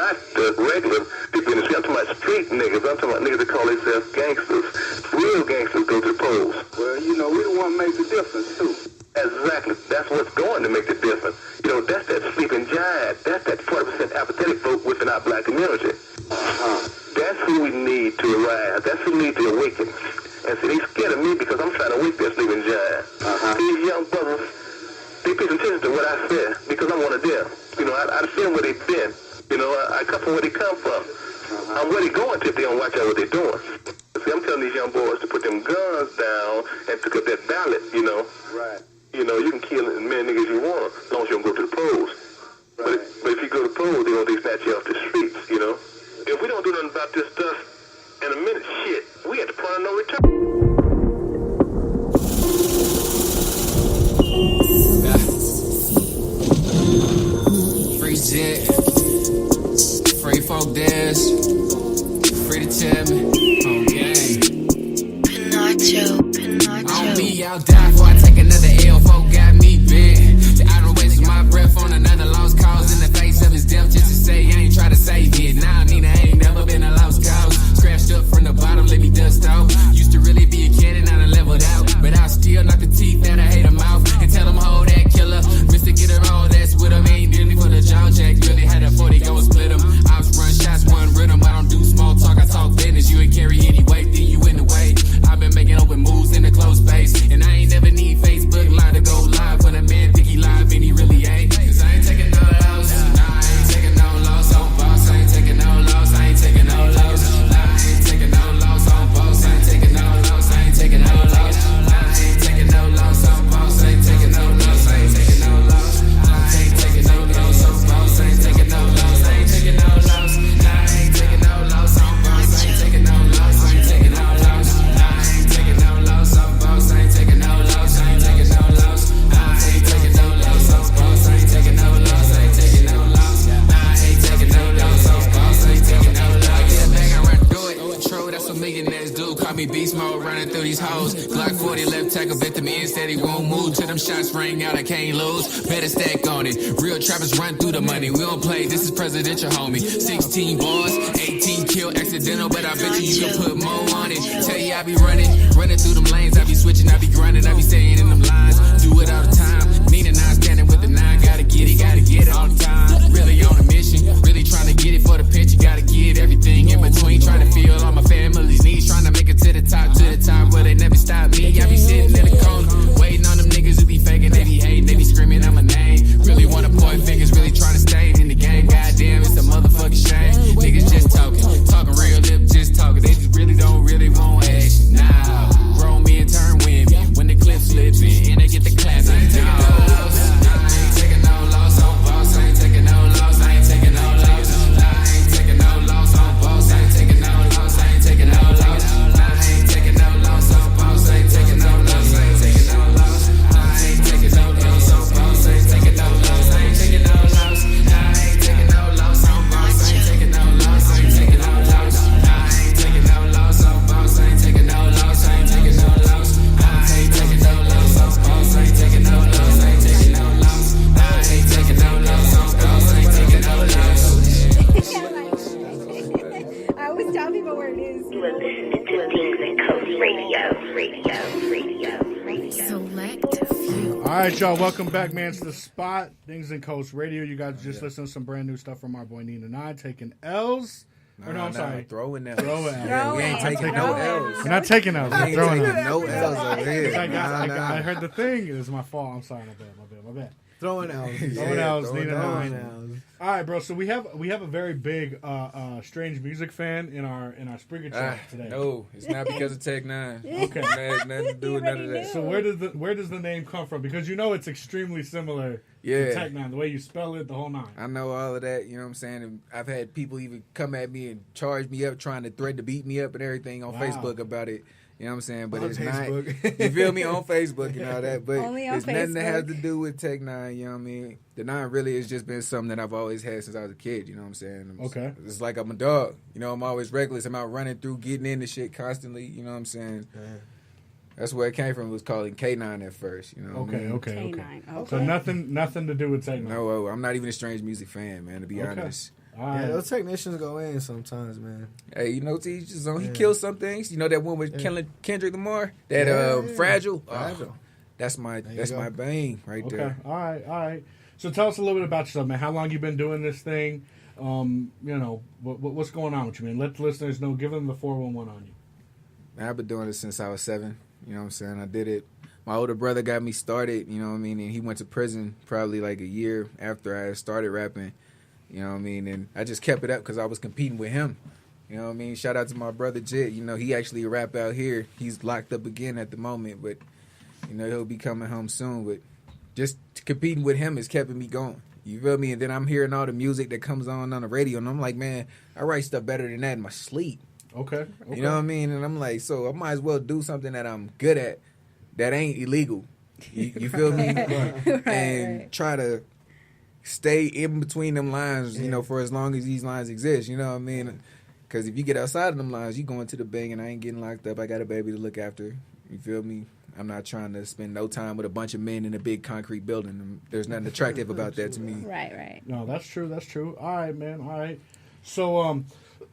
not the regular people in the street. I'm talking about street niggas. I'm talking about niggas that call themselves gangsters. Real gangsters go to the polls. Well, we the one make the difference, too. Exactly. That's what's going to make the difference. That's that sleeping giant. That's that 40% apathetic vote within our black community. That's who we need to arise. That's who we need to awaken. And see, they scared of me because I'm trying to wake that sleeping giant. These young brothers, they pay attention to what I said because I'm one of them. I've seen where they've been. I come from where they come from. I'm where they going to if they don't watch out what they're doing. See, I'm telling these young boys to put them guns down and pick up that ballot, Right. You can kill as many niggas you want as long as you don't go to the polls. Right. But if you go to the polls, they snatch you off the streets, If we don't do nothing about this stuff in a minute, shit, we at the point of no return. Free jet, free folk dance, free to tell me, on game. On me, I'll die before I take another L. Folk got me big. I don't waste my breath on another lost cause in the face of his death just to say I ain't try to save it. Nah, Nina ain't never been a lost cause. Scratched up from the bottom, let me dust off. Used to really be a cannon, I done leveled out. But I still knock the teeth out, I hate a mouth. And tell them, hold that killer. Mr. Get him all that's with him. Ain't really for the jaw jack. Really had a 40 go split him. I was run shots, one rhythm. I don't do small talk, I talk business. You ain't carry any weight, then you in the way. I've been making open moves in the close space. And I ain't never need Facebook Live to go live. When a man think he live and he really ain't. Cause I ain't taking no loss. Nah, I ain't taking no loss on boss. I ain't taking no loss. I ain't taking no loss. Nah, I ain't taking no loss on boss. I ain't taking no loss. I ain't taking no loss. Nah, I ain't taking no loss on boss. I ain't taking no loss. I ain't taking no loss. I ain't taking no loss on boss. I ain't taking no loss. I ain't taking no loss. Nah, I ain't taking no loss on boss. I ain't taking no loss. I ain't taking no loss. Nah, I ain't taking no loss on boss. I ain't taking no loss. I ain't taking no loss. I ain't taking no loss on boss. I ain't taking no loss. I ain't taking no loss. I ain't taking no loss on boss. I ain't taking no loss. I get back, I run through it. True, that's what millionaires do. Call me beast mode, running through these hoes. Glock 40 left tackle, bet to me instead he won't move. Till them shots ring out, I can't lose. Better stack on it. Real trappers run through the money. We don't play, this is presidential, homie. 16 bars, 18 kill accidental, but I bet you can put more on it. Tell you I be running through them lanes. I be switching, I be grinding, I be staying in them lines. Do it all the time. N9ne standing with the 9, gotta get it all the time. Really on a mission, really trying to get it for the pitch. You gotta get everything in between. Trying to feel all my family's needs. Trying to make it to the top where they never stop me. I be sitting in the corner, waiting on them niggas who be faking. They be hating, they be screaming out my name. Really wanna point fingers, really trying to stay in the game. Goddamn, it's a motherfucking shame. Niggas just talking real lip, just talking. They just really don't want action. Nah, grow me and turn with me. When the clip slips in, and they get the class. I ain't taking no loss. I ain't taking no loss on boss. I ain't taking no loss. I ain't taking no loss. I ain't taking no loss on boss. I ain't taking no loss. I ain't taking no loss. I ain't taking no loss on boss. I ain't taking no loss. I ain't taking no loss. I ain't taking no loss on boss. I ain't taking no loss. I ain't taking no loss. I ain't taking no loss on boss. I ain't taking no loss. I ain't taking no loss. I ain't taking no loss on boss. I ain't taking no loss. I ain't taking no loss. I ain't taking no loss on boss. I ain't taking no loss. I ain't taking no loss. I ain't taking no loss on boss. I ain't taking no loss. I always tell people where it is. You are listening to DINGS&COS Radio. Select few. All right, y'all. Welcome back, man, to the spot. DINGS&COS Radio. You guys just listened to some brand new stuff from our boy N9ne, taking L's. I'm sorry. Throwing L's. Yeah, we ain't taking no L's. We're not taking L's. We're throwing L's. No L's over here. I heard the thing. It was my fault. I'm sorry. My bad. Throwing L's. Throwing L's. N9ne. All right, bro. So we have a very big strange music fan in our Springer chat today. No, it's not because of Tech9. Okay, it has nothing to do with none of that. So where does the name come from? Because it's extremely similar to Tech9, the way you spell it, the whole nine. I know all of that. You know what I'm saying? And I've had people even come at me and charge me up, trying to threaten to beat me up and everything on Facebook about it. You know what I'm saying? But it's Facebook. Not, you feel me, on Facebook and all that. But it's nothing that has to do with Tech9, you know what I mean? The 9 really has just been something that I've always had since I was a kid, you know what I'm saying? Okay. It's like I'm a dog. You know, I'm always reckless. I'm out running through, getting into shit constantly, you know what I'm saying? That's where it came from. It was calling K9 at first, you know what I mean? Okay. So nothing to do with Tech9. No, I'm not even a strange music fan, man, to be honest. All right. Yeah, those technicians go in sometimes, man. Hey, you know, T just he kills some things. You know that one with Kendrick Lamar, that Fragile. Fragile. That's my bang right there. All right. So tell us a little bit about yourself, man. How long you been doing this thing? You know, what's going on with you, man? Let the listeners know. Give them the 411 on you. Man, I've been doing this since I was 7. You know what I'm saying? I did it. My older brother got me started, you know what I mean? And he went to prison probably like a year after I started rapping. You know what I mean? And I just kept it up because I was competing with him. You know what I mean? Shout out to my brother Jit. You know, he actually a rap out here. He's locked up again at the moment, but, you know, he'll be coming home soon. But just competing with him is keeping me going. You feel me? And then I'm hearing all the music that comes on the radio, and I'm like, man, I write stuff better than that in my sleep. Okay. You know what I mean? And I'm like, so I might as well do something that I'm good at that ain't illegal. You feel me? And try to stay in between them lines, you know, for as long as these lines exist. You know what I mean? Because if you get outside of them lines, you going to the bang, and I ain't getting locked up. I got a baby to look after. You feel me? I'm not trying to spend no time with a bunch of men in a big concrete building. There's nothing attractive about that to me. Right. No, that's true. All right, man. All right. So,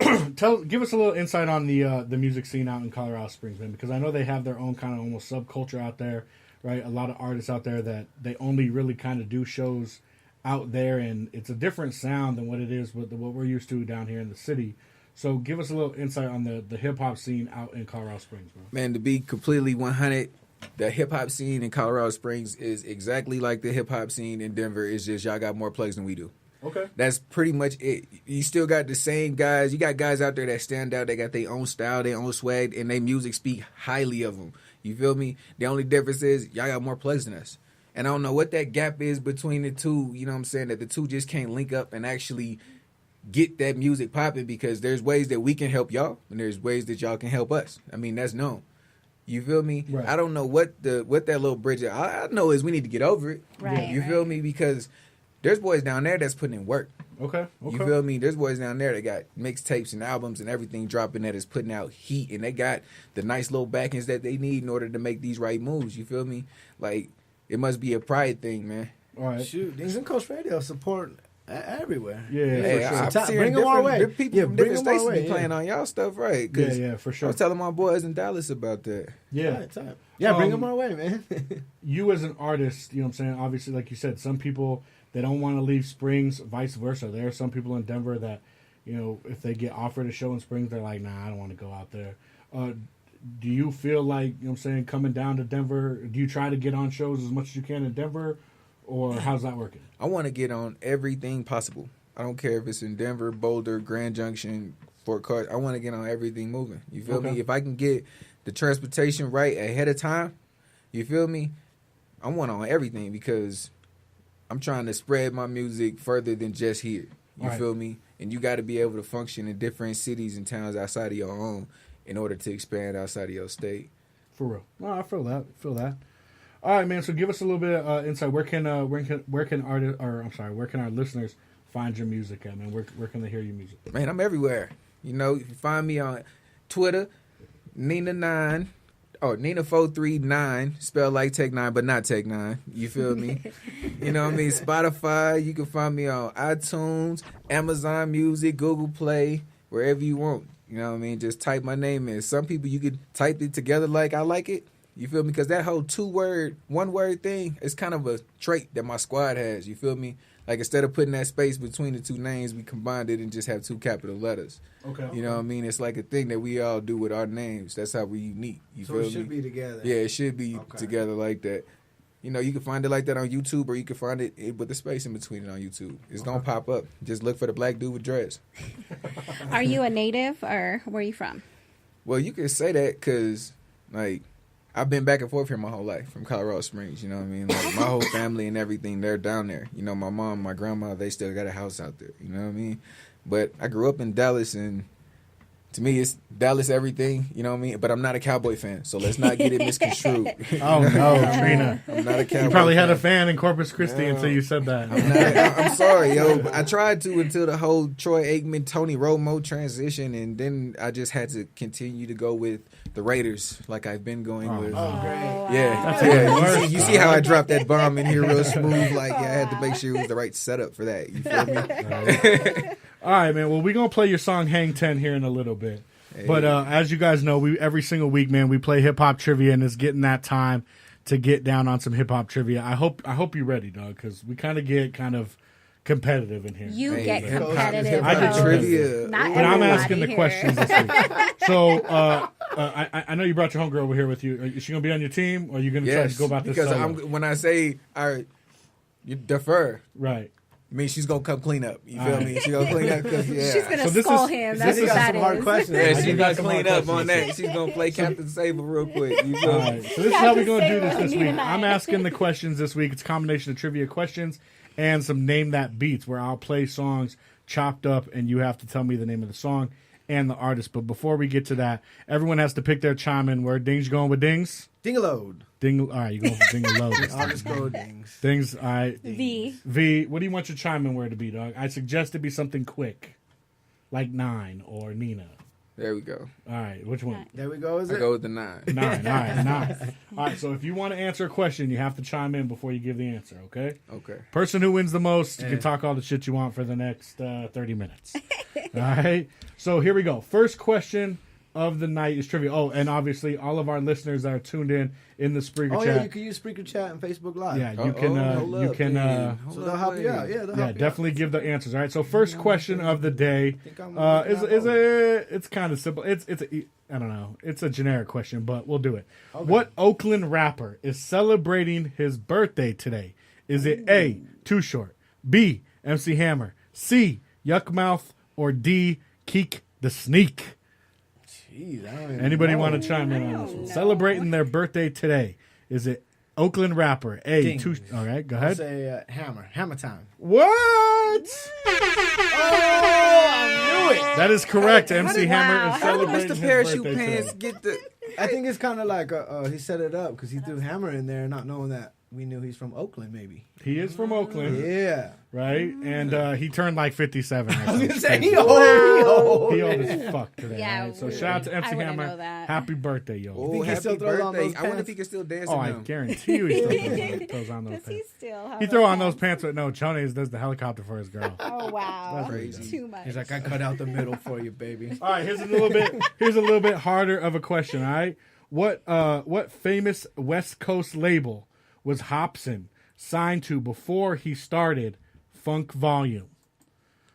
give us a little insight on the music scene out in Colorado Springs, man, because I know they have their own kind of almost subculture out there, right? A lot of artists out there that they only really kind of do shows out there, and it's a different sound than what it is with what we're used to down here in the city. So give us a little insight on the hip-hop scene out in Colorado Springs, bro. Man, to be completely 100, the hip-hop scene in Colorado Springs is exactly like the hip-hop scene in Denver. It's just y'all got more plays than we do. Okay. That's pretty much it. You still got the same guys. You got guys out there that stand out. They got their own style, their own swag, and their music speak highly of them. You feel me? The only difference is y'all got more plays than us. And I don't know what that gap is between the two, you know what I'm saying, that the two just can't link up and actually get that music popping, because there's ways that we can help y'all and there's ways that y'all can help us. I mean, that's known. You feel me? Right. I don't know what that little bridge is. I know is we need to get over it. Right. You feel me? Because there's boys down there that's putting in work. Okay. You feel me? There's boys down there that got mixtapes and albums and everything dropping that is putting out heat, and they got the nice little backings that they need in order to make these right moves. You feel me? Like, it must be a pride thing, man. All right. Shoot, DINGS&COS Radio support everywhere. Yeah, Hey, for sure. I'm seeing Bring them our way. People from bring different them our states way, be playing on y'all stuff, right? 'Cause Yeah, for sure. I was telling my boys in Dallas about that. Yeah. Right. Yeah, bring them our way, man. You as an artist, you know what I'm saying? Obviously, like you said, some people, they don't want to leave Springs, vice versa. There are some people in Denver that, you know, if they get offered a show in Springs, they're like, nah, I don't want to go out there. Do you feel like, you know what I'm saying, coming down to Denver, do you try to get on shows as much as you can in Denver, or how's that working? I want to get on everything possible. I don't care if it's in Denver, Boulder, Grand Junction, Fort Carter. I want to get on everything moving. You feel me? If I can get the transportation right ahead of time, you feel me? I want on everything, because I'm trying to spread my music further than just here. You feel me? And you got to be able to function in different cities and towns outside of your own in order to expand outside of your state. For real. No, I feel that. All right, man. So give us a little bit of insight. Where can our listeners find your music at, man? Where can they hear your music? Man, I'm everywhere. You know, you can find me on Twitter, N9ne, N9ne, spelled like Tech 9, but not Tech 9. You feel me? You know what I mean? Spotify, you can find me on iTunes, Amazon Music, Google Play, wherever you want. You know what I mean? Just type my name in. Some people, you could type it together like I like it. You feel me? Because that whole one-word thing is kind of a trait that my squad has. You feel me? Like, instead of putting that space between the two names, we combined it and just have 2 capital letters. Okay. You know what I mean? It's like a thing that we all do with our names. That's how we unique. You So feel it me? should be together. Yeah, it should be together like that. You know, you can find it like that on YouTube, or you can find it with the space in between it on YouTube. It's going to pop up. Just look for the black dude with dreads. Are you a native, or where are you from? Well, you can say that because, like, I've been back and forth here my whole life from Colorado Springs, you know what I mean? Like, my whole family and everything, they're down there. You know, my mom, my grandma, they still got a house out there, you know what I mean? But I grew up in Dallas, and to me, it's Dallas everything, you know what I mean? But I'm not a Cowboy fan, so let's not get it misconstrued. Oh, no, Trina. I'm not a Cowboy You probably fan. had a fan in Corpus Christi until you said that. I'm sorry, yo. I tried to until the whole Troy Aikman, Tony Romo transition, and then I just had to continue to go with the Raiders, like I've been going with. Oh, great. Yeah. You see how I dropped that bomb in here real smooth? Like, yeah, I had to make sure it was the right setup for that. You feel me? All All right, man. Well, we're going to play your song Hang 10 here in a little bit. Hey. But as you guys know, every single week, man, we play hip-hop trivia, and it's getting that time to get down on some hip-hop trivia. I hope you're ready, dog, because we kind of competitive in here. You get competitive. I get trivia. But I'm asking the questions this week. So I know you brought your homegirl over here with you. Is she going to be on your team, or are you going to try to go about this because when I say, all right, you defer. Right. I mean, she's going to come clean up. You feel me? She's going to clean up. She's going to scold him. That's what that is. Hard questions. Yeah, she's going to clean up on that. She's going to play Captain Saber real quick. You feel me? Right. So this is how we're going to do this week. I'm asking the questions this week. It's a combination of trivia questions and some Name That Beats, where I'll play songs chopped up, and you have to tell me the name of the song and the artist. But before we get to that, everyone has to pick their chime-in word. Dings, you going with Dings? Ding-a-load. All right, you going for Ding-a-load. I'll just go with Dings. Dings, all right. V, what do you want your chime-in word to be, dog? I suggest it be something quick, like 9 or Nina. There we go. All right, which one? There we go. I go with the 9. 9, all right, 9. All right, so if you want to answer a question, you have to chime in before you give the answer, okay? Okay. Person who wins the most, you can talk all the shit you want for the next 30 minutes. All right? So here we go. First question of the night is trivia. Oh, and obviously all of our listeners that are tuned in the Spreaker chat. Oh, yeah, you can use Spreaker chat and Facebook Live. Yeah, you can. So they'll help you out. Yeah, they'll help definitely give the answers. All right. So first question of the day it's kind of simple. I don't know. It's a generic question, but we'll do it. Okay. What Oakland rapper is celebrating his birthday today? Is it A, Too Short, B, MC Hammer, C, Yuckmouth, or D, Keek the Sneak? Jeez, Anybody want to chime in on this one? Celebrating their birthday today. Is it Oakland rapper? A, Too. All right, go ahead. I'll say Hammer Time. What? I knew it. That is correct. MC Hammer is How did celebrating Mr. Parachute his birthday Pants today. get the... I think it's kind of like he set it up because he threw Hammer in there, not knowing that we knew he's from Oakland. Maybe He is from Oakland. Yeah. Right, and he turned like 57. I was gonna say he old as fuck today. Yeah, right? So shout out to MC Hammer. Happy birthday, yo. Oh, happy still throws on birthday. those I wonder if pants? he can still dance. I guarantee you he throws on those pants. He throw on those pants with no chonies, does the helicopter for his girl. Oh wow, That's crazy. Too much. He's like, I cut out the middle for you, baby. All right, here's a little bit harder of a question. All right, what famous West Coast label was Hobson signed to before he started Funk Volume?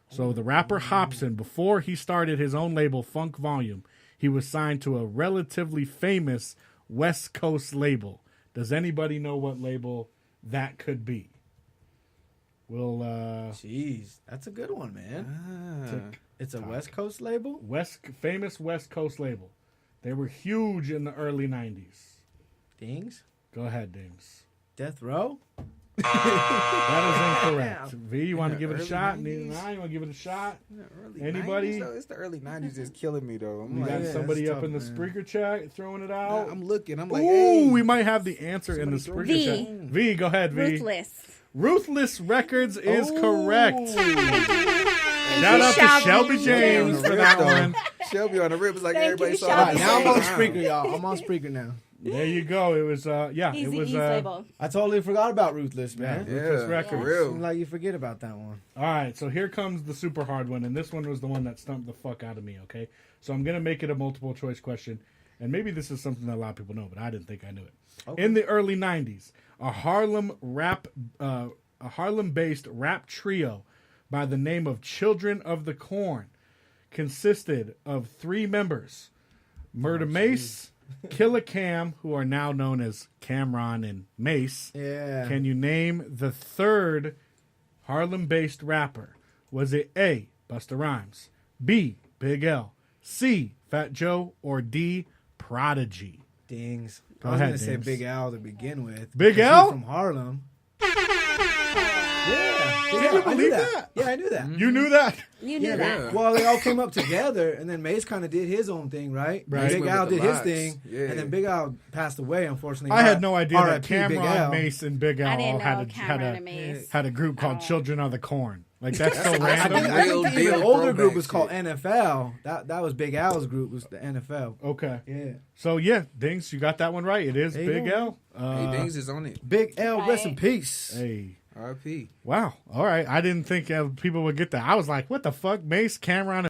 So the rapper Hobson, before he started his own label Funk Volume, he was signed to a relatively famous West Coast label. Does anybody know what label that could be? Jeez, that's a good one, man. It's a West Coast label? Famous West Coast label. They were huge in the early 90s. Dings? Go ahead, Dings. Death Row? That is incorrect. V, you want to give it a shot? N9ne, you want to give it a shot? Anybody? 90s, it's the early 90s that's killing me, though. You got somebody up in the Spreaker chat throwing it out? I'm looking. I'm like, ooh, hey. we might have the answer in the Spreaker chat. V, go ahead, V. Ruthless Records is correct. Shout out to Shelby James for that one. Shelby on the rip is like everybody saw. Right, now I'm on Spreaker, y'all. I'm on Spreaker now. There you go. It was, Easy, it was. I totally forgot about Ruthless, man. Ruthless Records. Real. Seems like you forget about that one. All right, so here comes the super hard one, and this one was the one that stumped the fuck out of me. Okay, so I'm gonna make it a multiple choice question, and maybe this is something that a lot of people know, but I didn't think I knew it. Okay. In the early '90s, a Harlem-based rap trio by the name of Children of the Corn consisted of 3 members: Murder Mace, Killer Cam, who are now known as Cameron and Mace. Yeah. Can you name the third Harlem-based rapper? Was it A, Busta Rhymes, B, Big L, C, Fat Joe, or D, Prodigy? Dings. Go I was ahead, going to say Dings. Big Al to begin with. Big Al? From Harlem. Can you believe that? Yeah, I knew that. You knew that? You knew that. Well, they all came up together, and then Mace kind of did his own thing, right? Right. Big Al did his thing, Yeah. and then Big Al passed away, unfortunately. I had no idea that R.I.P. Big Cameron, Al. Mace, and Big I Al didn't all know Cameron and Mace. had a group called Children of the Corn. Like, that's so I random. think the even Real older throwback group was called shit. NFL. That was Big Al's group, was the NFL. Okay. Yeah. So, yeah, Dings, you got that one right. It is There you Big go. L. Hey, Dings is on it. Big L, rest in Right. peace. Hey. R.P. Wow. All right. I didn't think people would get that. I was like, what the fuck? Mace, Cameron,